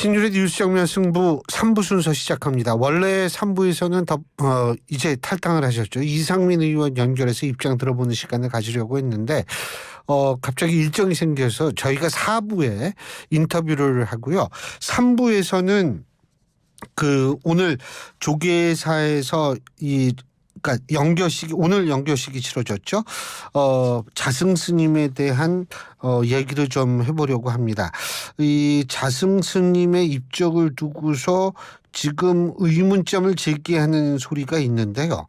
신율의 뉴스 정면 승부 3부 순서 시작합니다. 원래 3부에서는 이제 탈당을 하셨죠. 이상민 의원 연결해서 입장 들어보는 시간을 가지려고 했는데 갑자기 일정이 생겨서 저희가 4부에 인터뷰를 하고요. 3부에서는 오늘 조계사에서 그러니까 오늘 연결식이 치러졌죠. 자승 스님에 대한 얘기를 좀 해보려고 합니다. 이 자승 스님의 입적을 두고서 지금 의문점을 제기하는 소리가 있는데요.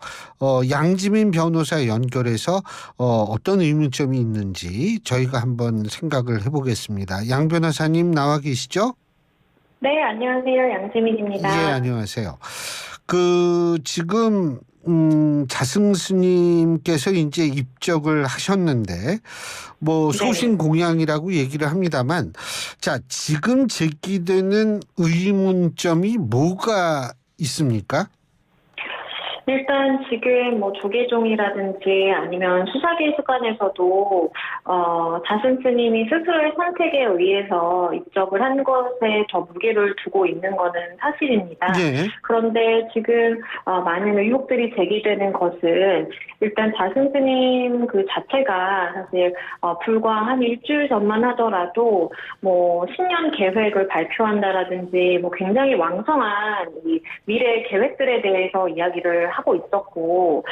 양지민 변호사 연결해서 어떤 의문점이 있는지 저희가 한번 생각을 해보겠습니다. 양 변호사님 나와 계시죠? 네, 안녕하세요. 양지민입니다. 예, 안녕하세요. 지금 자승 스님께서 이제 입적을 하셨는데 소신 공양이라고 얘기를 합니다만, 자, 지금 제기되는 의문점이 뭐가 있습니까? 일단 지금 조계종이라든지 아니면 수사기수관에서도 자승 스님이 스스로의 선택에 의해서 입적을 한 것에 더 무게를 두고 있는 것은 사실입니다. 네. 그런데 지금 많은 의혹들이 제기되는 것은 일단 자승 스님 그 자체가 사실 불과 한 일주일 전만 하더라도 신년 계획을 발표한다라든지 굉장히 왕성한 이 미래 계획들에 대해서 이야기를 하고 있었고,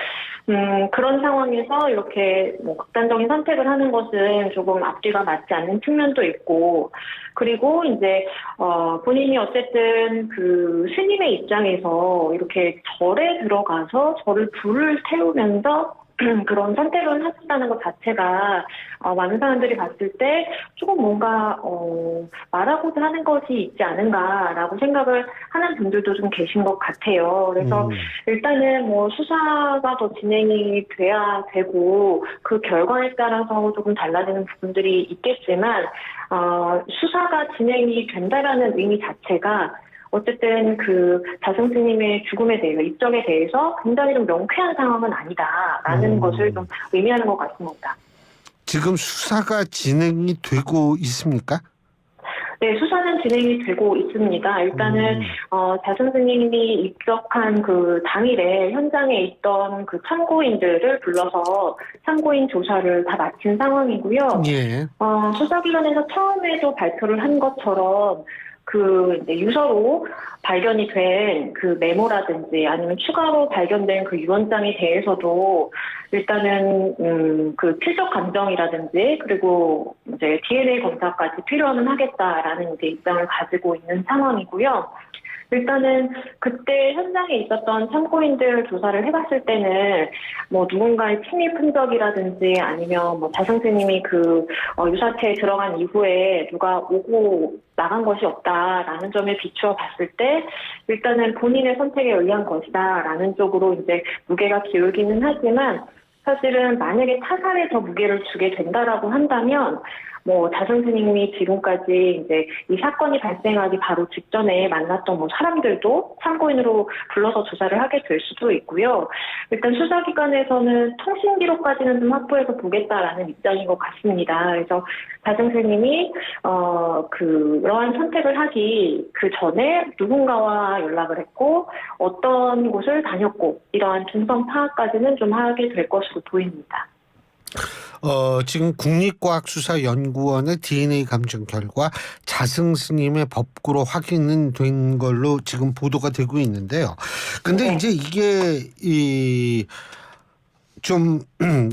그런 상황에서 이렇게 극단적인 선택을 하는 것은 조금 앞뒤가 맞지 않는 측면도 있고, 그리고 이제 본인이 어쨌든 그 스님의 입장에서 이렇게 절에 들어가서 절을 불을 태우면서 그런 선택을 하셨다는 것 자체가 많은 사람들이 봤을 때 조금 뭔가 말하고자 하는 것이 있지 않은가라고 생각을 하는 분들도 좀 계신 것 같아요. 그래서 일단은 수사가 더 진행이 돼야 되고 그 결과에 따라서 조금 달라지는 부분들이 있겠지만 수사가 진행이 된다라는 의미 자체가 어쨌든 그 자승 스님의 죽음에 대해서, 입적에 대해서 굉장히 좀 명쾌한 상황은 아니다라는 것을 좀 의미하는 것 같습니다. 지금 수사가 진행이 되고 있습니까? 네, 수사는 진행이 되고 있습니다. 일단은 자승 스님이 입적한 그 당일에 현장에 있던 그 참고인들을 불러서 참고인 조사를 다 마친 상황이고요. 예. 수사기관에서 처음에도 발표를 한 것처럼 유서로 발견이 된 그 메모라든지 아니면 추가로 발견된 그 유언장에 대해서도 일단은 그 필적 감정이라든지 그리고 이제 DNA 검사까지 필요하면 하겠다라는 이제 입장을 가지고 있는 상황이고요. 일단은 그때 현장에 있었던 참고인들 조사를 해봤을 때는 누군가의 침입 흔적이라든지 아니면 자승 스님이 그 유사체에 들어간 이후에 누가 오고 나간 것이 없다라는 점에 비추어 봤을 때 일단은 본인의 선택에 의한 것이다라는 쪽으로 이제 무게가 기울기는 하지만 사실은 만약에 타살에 더 무게를 주게 된다라고 한다면 자승 스님이 지금까지 이제 이 사건이 발생하기 바로 직전에 만났던 사람들도 참고인으로 불러서 조사를 하게 될 수도 있고요. 일단 수사기관에서는 통신 기록까지는 좀 확보해서 보겠다라는 입장인 것 같습니다. 그래서 자승 스님이 그러한 선택을 하기 그 전에 누군가와 연락을 했고 어떤 곳을 다녔고 이러한 중성 파악까지는 좀 하게 될 것으로 보입니다. 지금 국립과학수사연구원의 DNA 감정 결과 자승 스님의 법구로 확인은 된 걸로 지금 보도가 되고 있는데요. 근데 네. 이제 이게 좀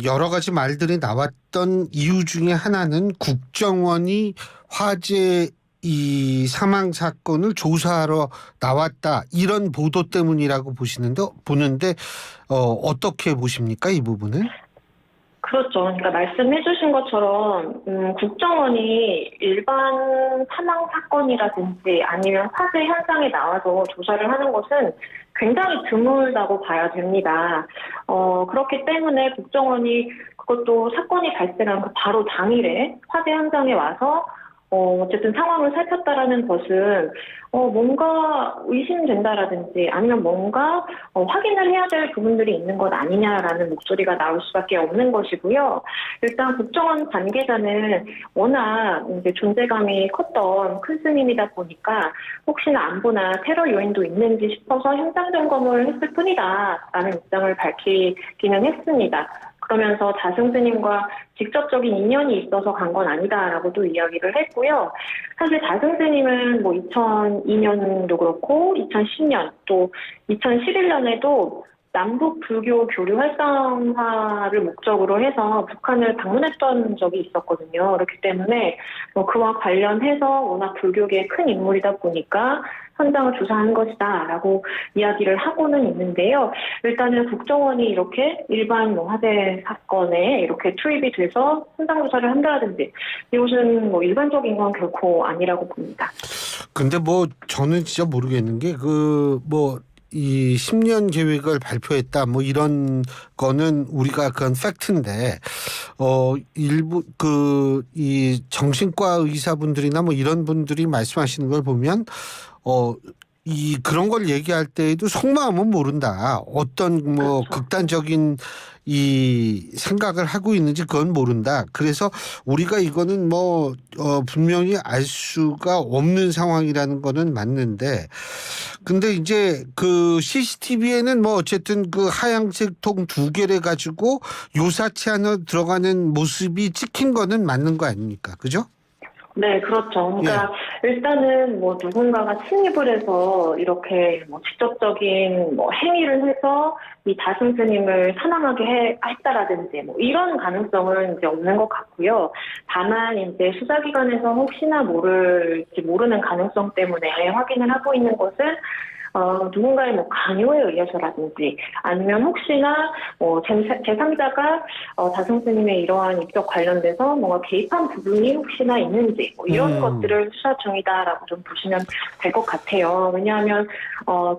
여러 가지 말들이 나왔던 이유 중에 하나는 국정원이 화재 이 사망 사건을 조사하러 나왔다 이런 보도 때문이라고 보는데 어떻게 보십니까, 이 부분은? 그렇죠. 그러니까 말씀해 주신 것처럼 국정원이 일반 사망 사건이라든지 아니면 화재 현장에 나와서 조사를 하는 것은 굉장히 드물다고 봐야 됩니다. 그렇기 때문에 국정원이 그것도 사건이 발생한 그 바로 당일에 화재 현장에 와서 어쨌든 상황을 살폈다라는 것은, 뭔가 의심된다라든지 아니면 뭔가 확인을 해야 될 부분들이 있는 것 아니냐라는 목소리가 나올 수밖에 없는 것이고요. 일단 국정원 관계자는 워낙 이제 존재감이 컸던 큰 스님이다 보니까 혹시나 안보나 테러 요인도 있는지 싶어서 현장 점검을 했을 뿐이다라는 입장을 밝히기는 했습니다. 그러면서 다승 스님과 직접적인 인연이 있어서 간 건 아니다라고도 이야기를 했고요. 사실 다승 스님은 뭐 2002년도 그렇고 2010년 또 2011년에도 남북 불교 교류 활성화를 목적으로 해서 북한을 방문했던 적이 있었거든요. 그렇기 때문에 그와 관련해서 워낙 불교계의 큰 인물이다 보니까 현장을 조사한 것이다라고 이야기를 하고는 있는데요. 일단은 국정원이 이렇게 일반 화재 사건에 이렇게 투입이 돼서 현장 조사를 한다든지 이것은 일반적인 건 결코 아니라고 봅니다. 근데 뭐 저는 진짜 모르겠는 게 이 10년 계획을 발표했다 뭐 이런 거는 우리가 그건 팩트인데 일부 이 정신과 의사분들이나 뭐 이런 분들이 말씀하시는 걸 보면 그런 걸 얘기할 때에도 속마음은 모른다. 어떤 뭐 그렇죠. 극단적인 이 생각을 하고 있는지 그건 모른다. 그래서 우리가 이거는 분명히 알 수가 없는 상황이라는 거는 맞는데, 근데 이제 그 CCTV에는 뭐 어쨌든 그 하얀색 통 2개를 가지고 요사치 안으로 들어가는 모습이 찍힌 거는 맞는 거 아닙니까? 그죠? 네, 그렇죠. 그러니까 일단은 누군가가 침입을 해서 이렇게 직접적인 행위를 해서 이 다승 스님을 사망하게 했다라든지 이런 가능성은 이제 없는 것 같고요. 다만 이제 수사기관에서 혹시나 모르는 가능성 때문에 확인을 하고 있는 것은 누군가의 강요에 의해서라든지 아니면 혹시나 제3자가 다승 스님의 이러한 입적 관련돼서 뭔가 개입한 부분이 혹시나 있는지 이런 것들을 수사 중이다라고 좀 보시면 될 것 같아요. 왜냐하면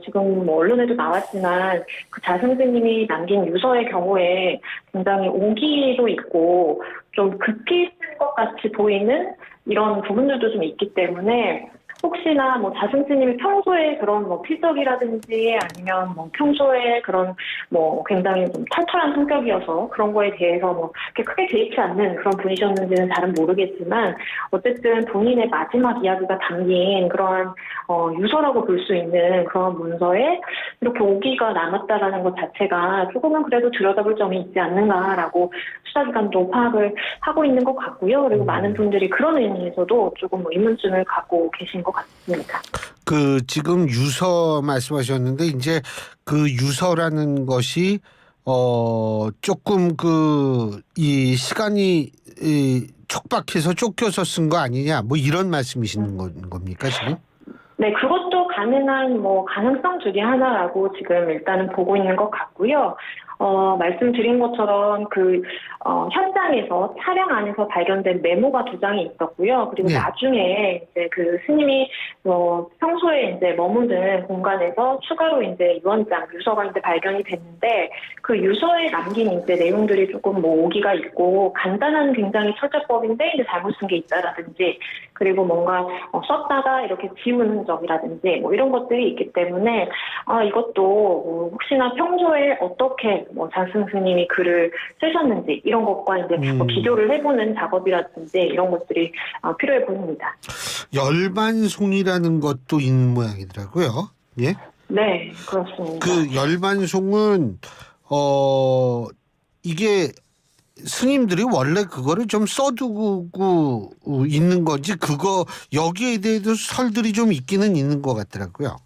지금 언론에도 나왔지만 그 다승 스님이 남긴 유서의 경우에 굉장히 오기도 있고 좀 급히 쓴 것 같이 보이는 이런 부분들도 좀 있기 때문에 혹시나 다승 스님이 평소에 그런 필적이라든지 아니면 평소에 그런 굉장히 좀 털털한 성격이어서 그런 거에 대해서 그렇게 크게 개의치 않는 그런 분이셨는지는 잘은 모르겠지만 어쨌든 본인의 마지막 이야기가 담긴 그런 유서라고 볼 수 있는 그런 문서에 이렇게 오기가 남았다라는 것 자체가 조금은 그래도 들여다볼 점이 있지 않는가라고 수사기관도 파악을 하고 있는 것 같고요. 그리고 많은 분들이 그런 의미에서도 조금 의문점을 갖고 계신 것 같습니다. 지금 유서 말씀하셨는데 이제 그 유서라는 것이 조금 이 시간이 촉박해서 쫓겨서 쓴 거 아니냐 뭐 이런 말씀이시는 겁니까 지금? 네, 그것도 가능한 가능성 중에 하나라고 지금 일단은 보고 있는 것 같고요. 말씀드린 것처럼 현장에서 차량 안에서 발견된 메모가 2장이 있었고요. 그리고 나중에 이제 그 스님이 평소에 이제 머무는 공간에서 추가로 이제 유언장, 유서가 이제 발견이 됐는데 그 유서에 남긴 이제 내용들이 조금 오기가 있고 간단한 굉장히 철자법인데 이제 잘못 쓴 게 있다라든지 그리고 뭔가 썼다가 이렇게 지운 흔적이라든지 이런 것들이 있기 때문에 이것도 혹시나 평소에 어떻게 다승 스님이 글을 쓰셨는지 이런 것과 이제 비교를 해보는 작업이라든지 이런 것들이 필요해 보입니다. 열반송이라는 것도 있는 모양이더라고요. 예? 네, 그렇습니다. 그 열반송은 이게 스님들이 원래 그거를 좀 써두고 있는 건지 여기에 대해서 설들이 좀 있기는 있는 것 같더라고요.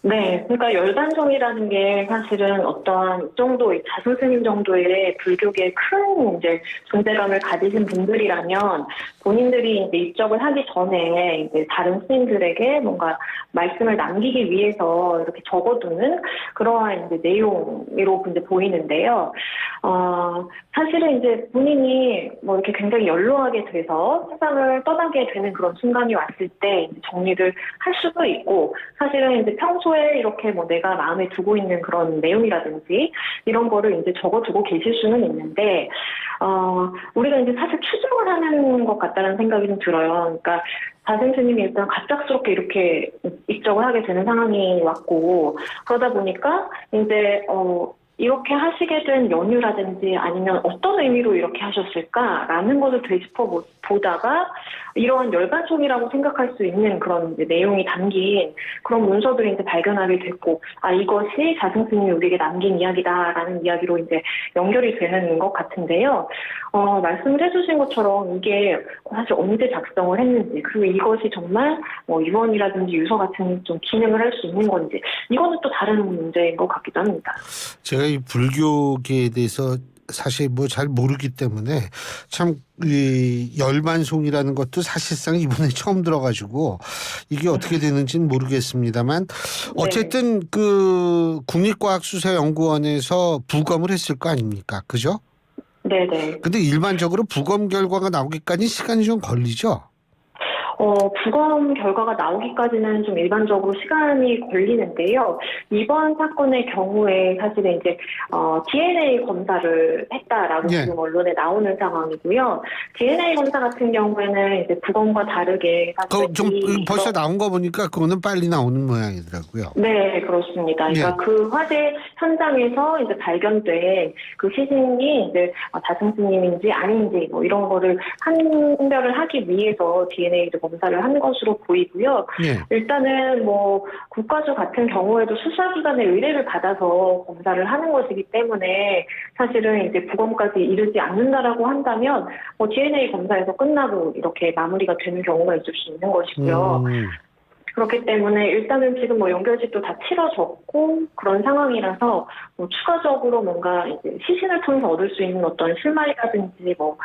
네, 그러니까 열반송이라는 게 사실은 어떠한 정도의 다승 스님 정도의 불교계에 큰 이제 존재감을 가지신 분들이라면 본인들이 이제 입적을 하기 전에 이제 다른 스님들에게 뭔가 말씀을 남기기 위해서 이렇게 적어두는 그러한 이제 내용으로 이제 보이는데요. 사실은 이제 본인이 이렇게 굉장히 연로하게 돼서 세상을 떠나게 되는 그런 순간이 왔을 때 이제 정리를 할 수도 있고 사실은 이제 평소 애초에 이렇게 뭐 내가 마음에 두고 있는 그런 내용이라든지 이런 거를 이제 적어두고 계실 수는 있는데, 우리가 이제 사실 추정을 하는 것 같다는 생각이 좀 들어요. 그러니까 자생 스님이 일단 갑작스럽게 이렇게 입적을 하게 되는 상황이 왔고, 그러다 보니까 이제 이렇게 하시게 된 연유라든지 아니면 어떤 의미로 이렇게 하셨을까라는 것을 되짚어 보다가 이러한 열반송이라고 생각할 수 있는 그런 이제 내용이 담긴 그런 문서들을 이제 발견하게 됐고, 이것이 자승 스님이 우리에게 남긴 이야기다라는 이야기로 이제 연결이 되는 것 같은데요. 말씀을 해주신 것처럼 이게 사실 언제 작성을 했는지, 그리고 이것이 정말 뭐 유언이라든지 유서 같은 좀 기능을 할 수 있는 건지, 이거는 또 다른 문제인 것 같기도 합니다. 제가 이 불교계에 대해서 사실 뭐 잘 모르기 때문에 참 이 열반송이라는 것도 사실상 이번에 처음 들어가지고 이게 어떻게 되는지는 모르겠습니다만 어쨌든 그 국립과학수사연구원에서 부검을 했을 거 아닙니까? 그죠? 네네. 근데 일반적으로 부검 결과가 나오기까지 시간이 좀 걸리죠? 부검 결과가 나오기까지는 좀 일반적으로 시간이 걸리는데요. 이번 사건의 경우에 사실은 이제, DNA 검사를 했다라고 예. 지금 언론에 나오는 상황이고요. DNA 검사 같은 경우에는 이제 부검과 다르게 사실 좀 벌써 나온 거 보니까 그거는 빨리 나오는 모양이더라고요. 네, 그렇습니다. 예. 그러니까 그 화재 현장에서 이제 발견된 그 시신이 이제 자승 스님인지 아닌지 뭐 이런 거를 판별을 하기 위해서 DNA 검사를 한 것으로 보이고요. 예. 일단은 뭐 국가수 같은 경우에도 수사기관의 의뢰를 받아서 검사를 하는 것이기 때문에 사실은 이제 부검까지 이르지 않는다라고 한다면 뭐 DNA 검사에서 끝나고 이렇게 마무리가 되는 경우가 있을 수 있는 것이고요. 그렇기 때문에 일단은 지금 뭐 연결식도 다 치러졌고 그런 상황이라서 뭐 추가적으로 뭔가 이제 시신을 통해서 얻을 수 있는 어떤 실마리라든지 뭐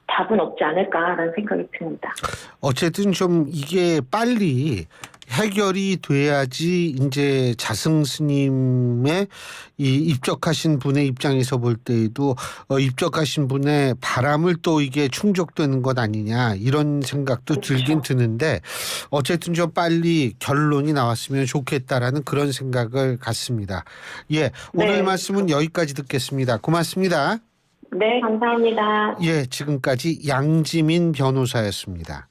답은 없지 않을까라는 생각이 듭니다. 어쨌든 좀 이게 빨리 해결이 돼야지 이제 자승 스님의 이 입적하신 분의 입장에서 볼 때에도 입적하신 분의 바람을 또 이게 충족되는 것 아니냐 이런 생각도 그렇죠. 들긴 드는데 어쨌든 좀 빨리 결론이 나왔으면 좋겠다라는 그런 생각을 갖습니다. 예, 오늘 네. 말씀은 여기까지 듣겠습니다. 고맙습니다. 네, 감사합니다. 예, 지금까지 양지민 변호사였습니다.